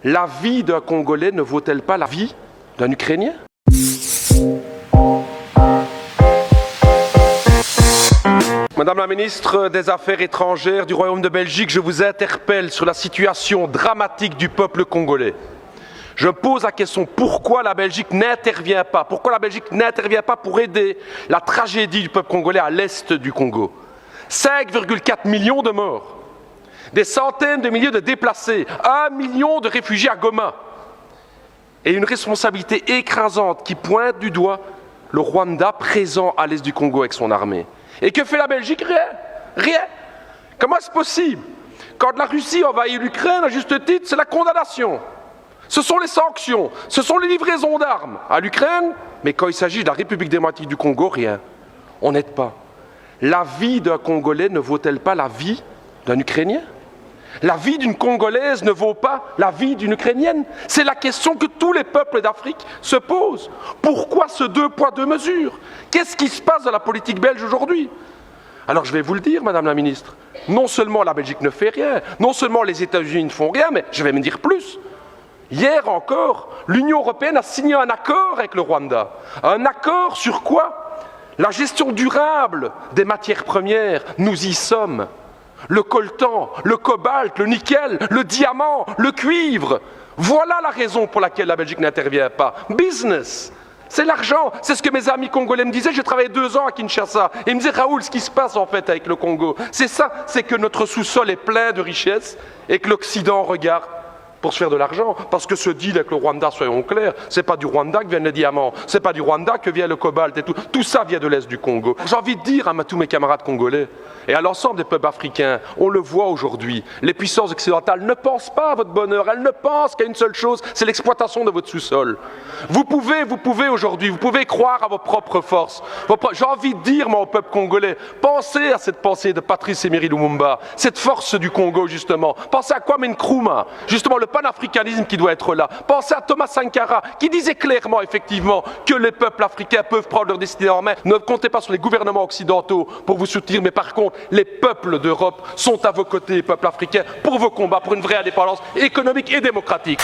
La vie d'un Congolais ne vaut-elle pas la vie d'un Ukrainien? Madame la ministre des Affaires étrangères du Royaume de Belgique, je vous interpelle sur la situation dramatique du peuple congolais. Je pose la question, pourquoi la Belgique n'intervient pas? Pourquoi la Belgique n'intervient pas pour aider la tragédie du peuple congolais à l'est du Congo? 5,4 millions de morts, des centaines de milliers de déplacés, 1 million de réfugiés à Goma, et une responsabilité écrasante qui pointe du doigt le Rwanda présent à l'est du Congo avec son armée. Et que fait la Belgique? Rien. Rien. Comment est-ce possible? Quand la Russie envahit l'Ukraine, à juste titre, c'est la condamnation. Ce sont les sanctions, ce sont les livraisons d'armes à l'Ukraine, mais quand il s'agit de la République démocratique du Congo, rien. On n'aide pas. La vie d'un Congolais ne vaut-elle pas la vie d'un Ukrainien? La vie d'une Congolaise ne vaut pas la vie d'une Ukrainienne? C'est la question que tous les peuples d'Afrique se posent. Pourquoi ce 2 poids 2 mesures? Qu'est-ce qui se passe dans la politique belge aujourd'hui? Alors je vais vous le dire, Madame la Ministre, non seulement la Belgique ne fait rien, non seulement les États-Unis ne font rien, mais je vais me dire plus. Hier encore, l'Union européenne a signé un accord avec le Rwanda. Un accord sur quoi? La gestion durable des matières premières. Nous y sommes. Le coltan, le cobalt, le nickel, le diamant, le cuivre. Voilà la raison pour laquelle la Belgique n'intervient pas. Business. C'est l'argent, c'est ce que mes amis congolais me disaient. J'ai travaillé 2 ans à Kinshasa et ils me disaient, Raoul, ce qui se passe en fait avec le Congo, c'est ça, c'est que notre sous-sol est plein de richesses et que l'Occident regarde pour se faire de l'argent, parce que ce deal avec le Rwanda, soyons clairs, c'est pas du Rwanda que viennent les diamants, c'est pas du Rwanda que vient le cobalt et tout. Tout ça vient de l'Est du Congo. J'ai envie de dire à tous mes camarades congolais et à l'ensemble des peuples africains, on le voit aujourd'hui, les puissances occidentales ne pensent pas à votre bonheur, elles ne pensent qu'à une seule chose, c'est l'exploitation de votre sous-sol. Vous pouvez aujourd'hui, vous pouvez croire à vos propres forces. J'ai envie de dire, moi, au peuple congolais, pensez à cette pensée de Patrice Emery Lumumba, cette force du Congo, justement. Pensez à Kwame Nkrumah, justement, le panafricanisme qui doit être là. Pensez à Thomas Sankara, qui disait clairement, effectivement, que les peuples africains peuvent prendre leur destinée en main. Ne comptez pas sur les gouvernements occidentaux pour vous soutenir, mais par contre, les peuples d'Europe sont à vos côtés, les peuples africains, pour vos combats, pour une vraie indépendance économique et démocratique.